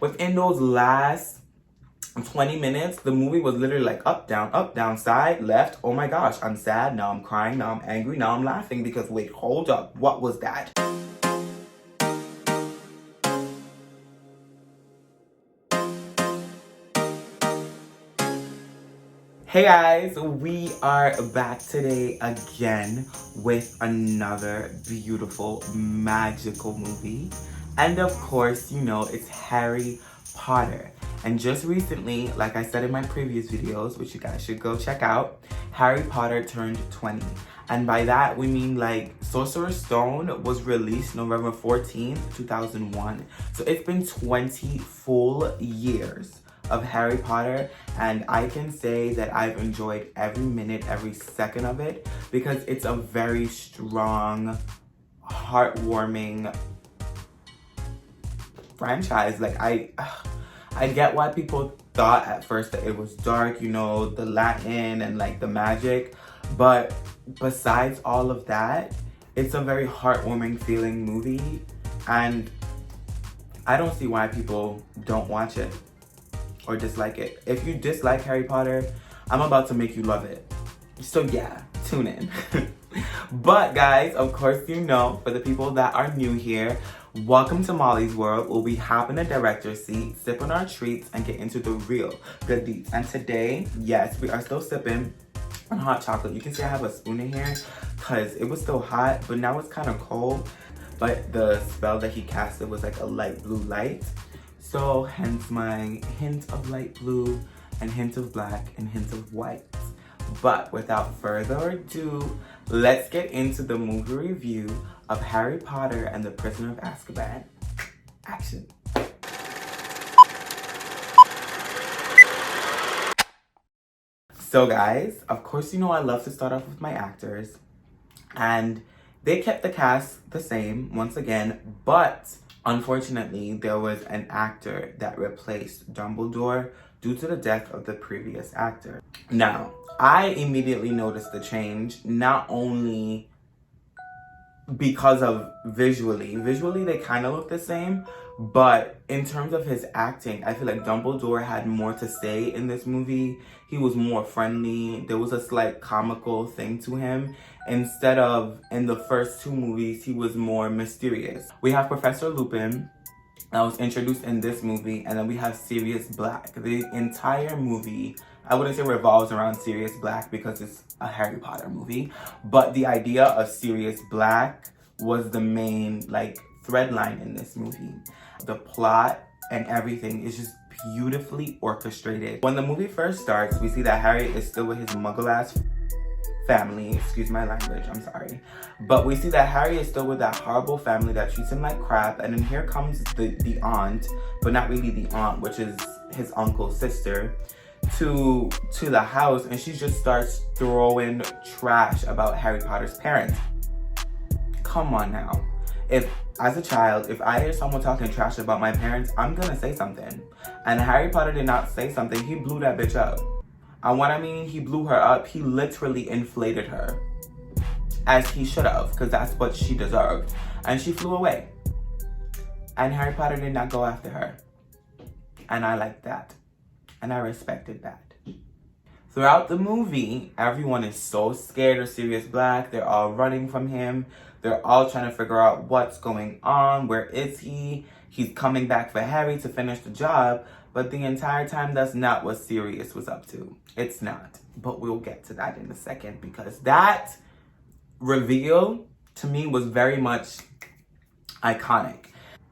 within those last 20 minutes, the movie was literally like up, down, side, left. Oh my gosh, I'm sad, now I'm crying, now I'm angry, now I'm laughing because wait, hold up, what was that? Hey guys, we are back today again with another beautiful, magical movie. And of course, you know, it's Harry Potter. And just recently, like I said in my previous videos, which you guys should go check out, Harry Potter turned 20. And by that, we mean like Sorcerer's Stone was released November 14th, 2001. So it's been 20 full years of Harry Potter, and I can say that I've enjoyed every minute, every second of it, because it's a very strong, heartwarming franchise. Like I get why people thought at first that it was dark, you know, the Latin and like the magic, but besides all of that, it's a very heartwarming feeling movie, and I don't see why people don't watch it or dislike it. If you dislike Harry Potter, I'm about to make you love it. So yeah, tune in. But guys, of course, you know, for the people that are new here, welcome to Molly's World, where we hop in the director's seat, sip on our treats, and get into the real good deeds. And today, yes, we are still sipping on hot chocolate. You can see I have a spoon in here because it was still hot, but now it's kind of cold. But the spell that he casted was like a light blue light. So hence my hint of light blue and hint of black and hint of white. But without further ado, let's get into the movie review of Harry Potter and the Prisoner of Azkaban. Action. So guys, of course you know I love to start off with my actors. And they kept the cast the same once again, but unfortunately, there was an actor that replaced Dumbledore due to the death of the previous actor. Now, I immediately noticed the change, not only because of visually they kind of look the same, but in terms of his acting, I feel like Dumbledore had more to say in this movie. He was more friendly. There was a slight comical thing to him. Instead of, in the first two movies, he was more mysterious. We have Professor Lupin that was introduced in this movie, and then we have Sirius Black. The entire movie, I wouldn't say revolves around Sirius Black because it's a Harry Potter movie, but the idea of Sirius Black was the main like thread line in this movie. The plot and everything is just beautifully orchestrated. When the movie first starts, we see that Harry is still with his muggle-ass family, excuse my language, I'm sorry. But we see that Harry is still with that horrible family that treats him like crap, and then here comes the aunt, but not really the aunt, which is his uncle's sister, to the house, and she just starts throwing trash about Harry Potter's parents. Come on now. If, as a child, if I hear someone talking trash about my parents, I'm gonna say something. And Harry Potter did not say something, he blew that bitch up. And what I mean, he blew her up, he literally inflated her. As he should have, because that's what she deserved. And she flew away. And Harry Potter did not go after her. And I liked that. And I respected that. Throughout the movie, everyone is so scared of Sirius Black. They're all running from him. They're all trying to figure out what's going on. Where is he? He's coming back for Harry to finish the job. But the entire time, that's not what Sirius was up to. It's not. But we'll get to that in a second, because that reveal, to me, was very much iconic.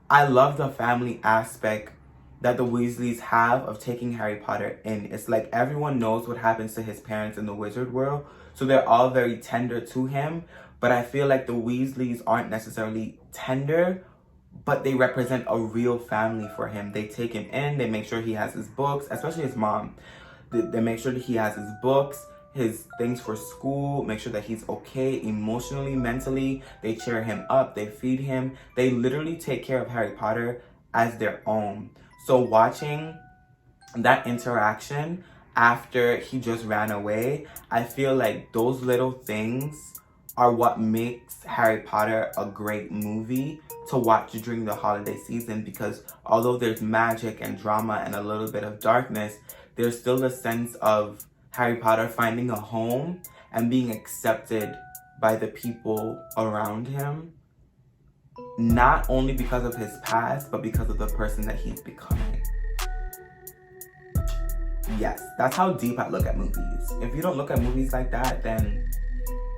I love the family aspect that the Weasleys have of taking Harry Potter in. It's like everyone knows what happens to his parents in the wizard world, so they're all very tender to him. But I feel like the Weasleys aren't necessarily tender, but they represent a real family for him. They take him in, they make sure he has his books, especially his mom. They make sure that he has his books, his things for school, make sure that he's okay emotionally, mentally. They cheer him up, they feed him. They literally take care of Harry Potter as their own. So watching that interaction after he just ran away, I feel like those little things are what makes Harry Potter a great movie to watch during the holiday season, because although there's magic and drama and a little bit of darkness, there's still a sense of Harry Potter finding a home and being accepted by the people around him, not only because of his past, but because of the person that he's becoming. Yes, that's how deep I look at movies. If you don't look at movies like that, then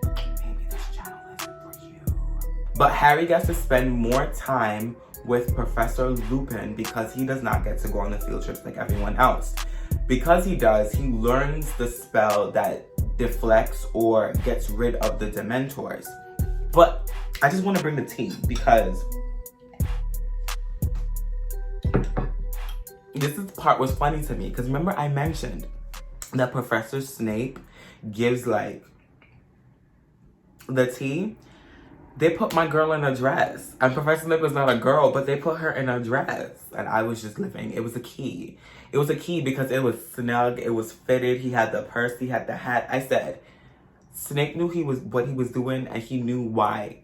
maybe this channel isn't for you. But Harry gets to spend more time with Professor Lupin because he does not get to go on the field trips like everyone else. Because he does, he learns the spell that deflects or gets rid of the Dementors. But I just want to bring the tea because this part was funny to me, because remember I mentioned that Professor Snape gives like the tea. They put my girl in a dress, and Professor Snape was not a girl, but they put her in a dress, and I was just living. It was a key. It was a key because it was snug, it was fitted, he had the purse, he had the hat. I said, Snape knew what he was doing, and he knew why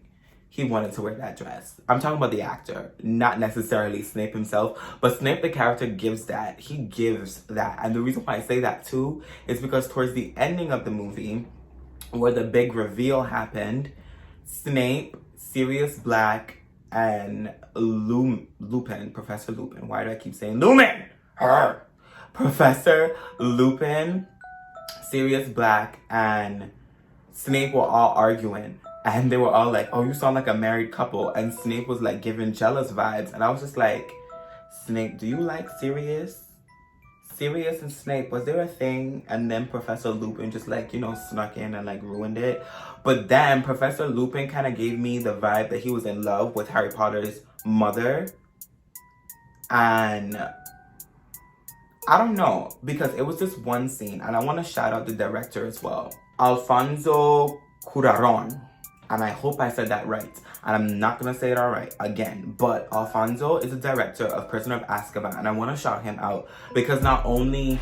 he wanted to wear that dress. I'm talking about the actor, not necessarily Snape himself, but Snape the character gives that. He gives that. And the reason why I say that too is because towards the ending of the movie, where the big reveal happened, Snape, Sirius Black, and Lupin, Professor Lupin. Why do I keep saying Lumen? Her. Professor Lupin, Sirius Black, and Snape were all arguing. And they were all like, oh, you sound like a married couple. And Snape was like giving jealous vibes. And I was just like, Snape, do you like Sirius? Sirius and Snape, was there a thing? And then Professor Lupin just like, snuck in and like ruined it. But then Professor Lupin kind of gave me the vibe that he was in love with Harry Potter's mother. And I don't know, because it was this one scene, and I want to shout out the director as well, Alfonso Cuarón. And I hope I said that right. And I'm not going to say it all right again. But Alfonso is the director of Prisoner of Azkaban. And I want to shout him out because not only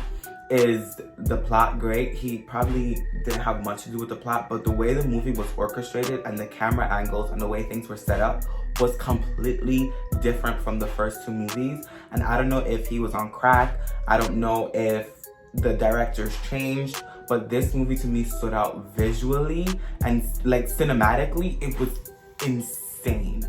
is the plot great, he probably didn't have much to do with the plot, but the way the movie was orchestrated and the camera angles and the way things were set up was completely different from the first two movies. And I don't know if he was on crack. I don't know if the directors changed. But this movie to me stood out visually and like cinematically. It was insane.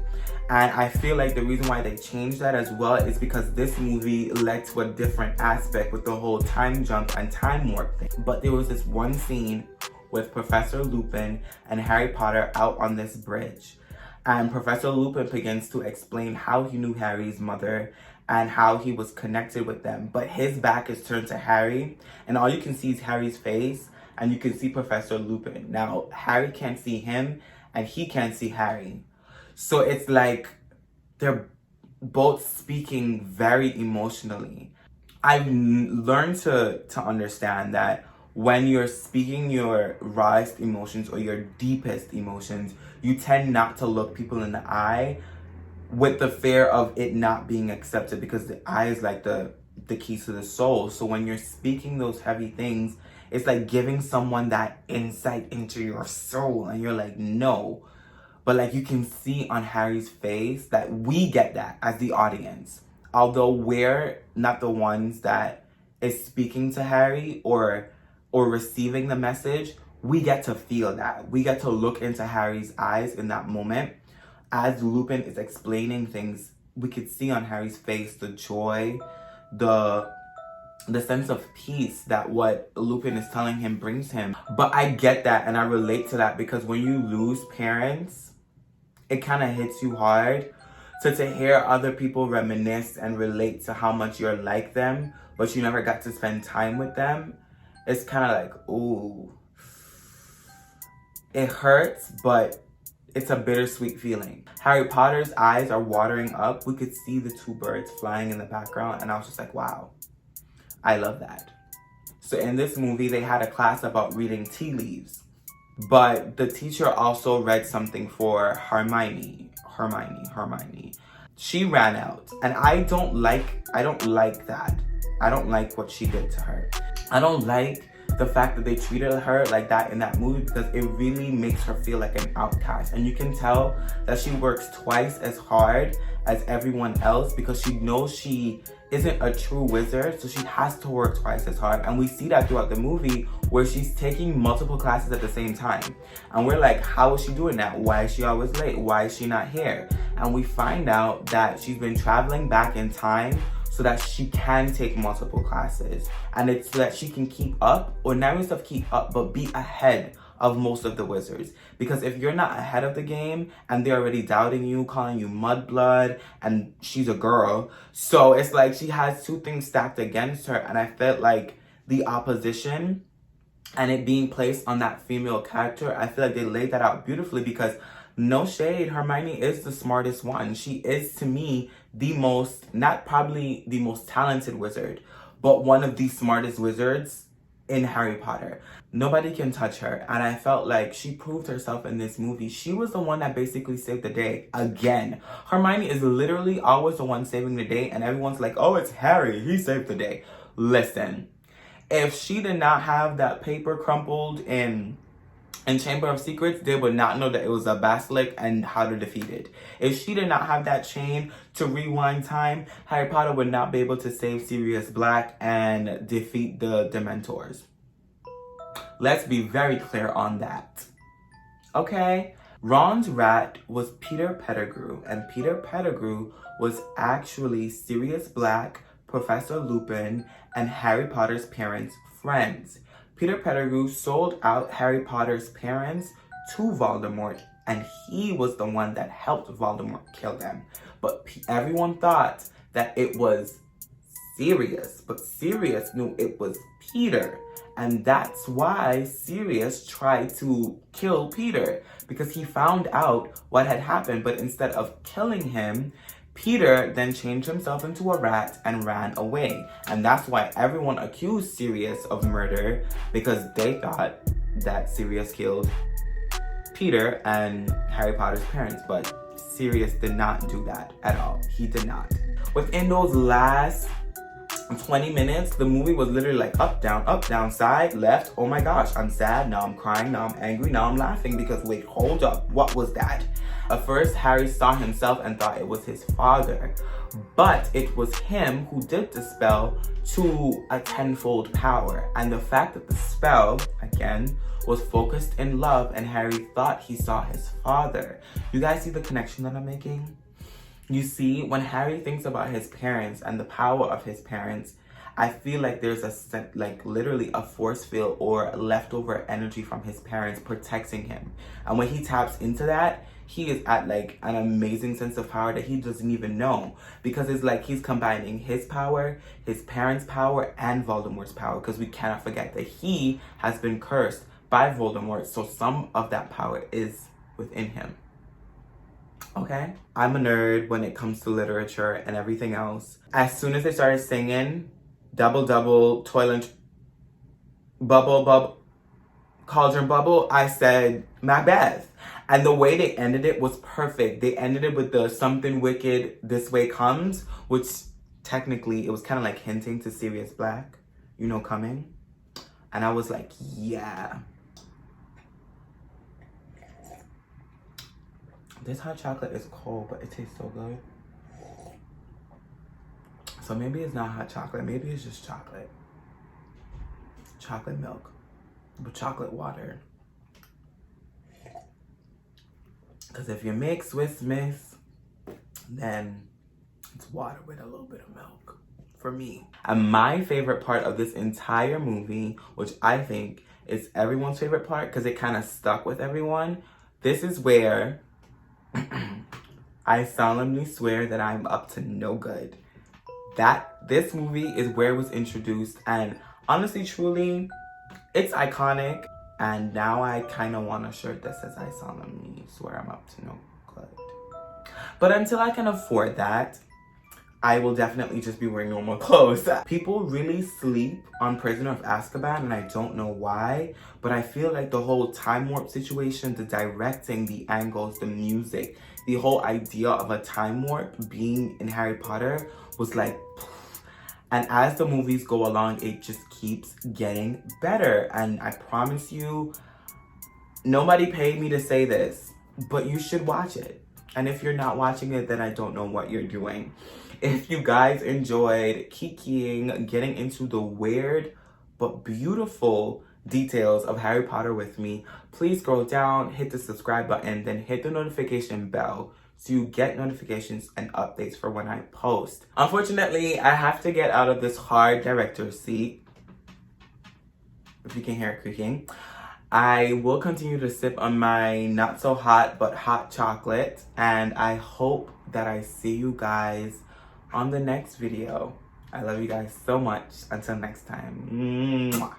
And I feel like the reason why they changed that as well is because this movie led to a different aspect with the whole time jump and time warp thing. But there was this one scene with Professor Lupin and Harry Potter out on this bridge. And Professor Lupin begins to explain how he knew Harry's mother and how he was connected with them. But his back is turned to Harry, and all you can see is Harry's face, and you can see Professor Lupin. Now, Harry can't see him, and he can't see Harry. So it's like they're both speaking very emotionally. I've learned to understand that when you're speaking your rawest emotions or your deepest emotions, you tend not to look people in the eye with the fear of it not being accepted, because the eye is like the keys to the soul. So when you're speaking those heavy things, it's like giving someone that insight into your soul, and you're like, no. But like you can see on Harry's face that we get that as the audience. Although we're not the ones that is speaking to Harry or receiving the message, we get to feel that. We get to look into Harry's eyes in that moment. As Lupin is explaining things, we could see on Harry's face the joy, the sense of peace that what Lupin is telling him brings him. But I get that and I relate to that, because when you lose parents, it kind of hits you hard. So to hear other people reminisce and relate to how much you're like them, but you never got to spend time with them, it's kind of like, ooh. It hurts, but it's a bittersweet feeling. Harry Potter's eyes are watering up. We could see the two birds flying in the background, and I was just like, wow, I love that. So in this movie, they had a class about reading tea leaves, but the teacher also read something for Hermione. She ran out, and I don't like that. I don't like what she did to her. I don't like the fact that they treated her like that in that movie, because it really makes her feel like an outcast. And you can tell that she works twice as hard as everyone else because she knows she isn't a true wizard, so she has to work twice as hard. And we see that throughout the movie where she's taking multiple classes at the same time. And we're like, how is she doing that? Why is she always late? Why is she not here? And we find out that she's been traveling back in time so that she can take multiple classes. And it's so that she can keep up, or not even stuff keep up, but be ahead of most of the wizards. Because if you're not ahead of the game and they're already doubting you, calling you mudblood, and she's a girl, so it's like she has two things stacked against her. And I felt like the opposition and it being placed on that female character, I feel like they laid that out beautifully, because no shade, Hermione is the smartest one. She is, to me, the most, not probably the most talented wizard, but one of the smartest wizards in Harry Potter. Nobody can touch her. And I felt like she proved herself in this movie. She was the one that basically saved the day again. Hermione is literally always the one saving the day, and everyone's like, oh, it's Harry, he saved the day. Listen, if she did not have that paper crumpled in Chamber of Secrets, they would not know that it was a basilisk and how to defeat it. If she did not have that chain to rewind time, Harry Potter would not be able to save Sirius Black and defeat the Dementors. Let's be very clear on that. Okay? Ron's rat was Peter Pettigrew, and Peter Pettigrew was actually Sirius Black, Professor Lupin, and Harry Potter's parents' friends. Peter Pettigrew sold out Harry Potter's parents to Voldemort, and he was the one that helped Voldemort kill them. But everyone thought that it was Sirius, but Sirius knew it was Peter. And that's why Sirius tried to kill Peter, because he found out what had happened. But instead of killing him, Peter then changed himself into a rat and ran away. And that's why everyone accused Sirius of murder, because they thought that Sirius killed Peter and Harry Potter's parents. But Sirius did not do that at all. He did not. Within those last 20 minutes, the movie was literally like up, down, side, left. Oh my gosh, I'm sad, now I'm crying, now I'm angry, now I'm laughing, because wait, hold up, what was that? At first, Harry saw himself and thought it was his father, but it was him who did the spell to a tenfold power. And the fact that the spell, again, was focused in love, and Harry thought he saw his father. You guys see the connection that I'm making? You see, when Harry thinks about his parents and the power of his parents, I feel like there's literally a force field or leftover energy from his parents protecting him. And when he taps into that, he is at like an amazing sense of power that he doesn't even know. Because it's like he's combining his power, his parents' power, and Voldemort's power. Because we cannot forget that he has been cursed by Voldemort, so some of that power is within him. Okay? I'm a nerd when it comes to literature and everything else. As soon as they started singing Double Double, Toilet Bubble, Cauldron Bubble, I said Macbeth. And the way they ended it was perfect. They ended it with the something wicked this way comes, which technically it was kind of like hinting to Sirius Black, you know, coming. And I was like, yeah. This hot chocolate is cold, but it tastes so good. So maybe it's not hot chocolate. Maybe it's just chocolate. Chocolate milk. But chocolate water. Because if you make Swiss Miss, then it's water with a little bit of milk. For me. And my favorite part of this entire movie, which I think is everyone's favorite part because it kind of stuck with everyone, this is where I solemnly swear that I'm up to no good. This movie is where it was introduced, and honestly, truly, it's iconic. And now I kind of want a shirt that says I solemnly swear I'm up to no good. But until I can afford that, I will definitely just be wearing normal clothes. People really sleep on Prisoner of Azkaban, and I don't know why, but I feel like the whole time warp situation, the directing, the angles, the music, the whole idea of a time warp being in Harry Potter was like, And as the movies go along, it just keeps getting better. And I promise you, nobody paid me to say this, but you should watch it. And if you're not watching it, then I don't know what you're doing. If you guys enjoyed kikiing, getting into the weird but beautiful details of Harry Potter with me, please scroll down, hit the subscribe button, then hit the notification bell so you get notifications and updates for when I post. Unfortunately, I have to get out of this hard director's seat, if you can hear it creaking. I will continue to sip on my not so hot but hot chocolate, and I hope that I see you guys on the next video. I love you guys so much. Until next time. Mwah.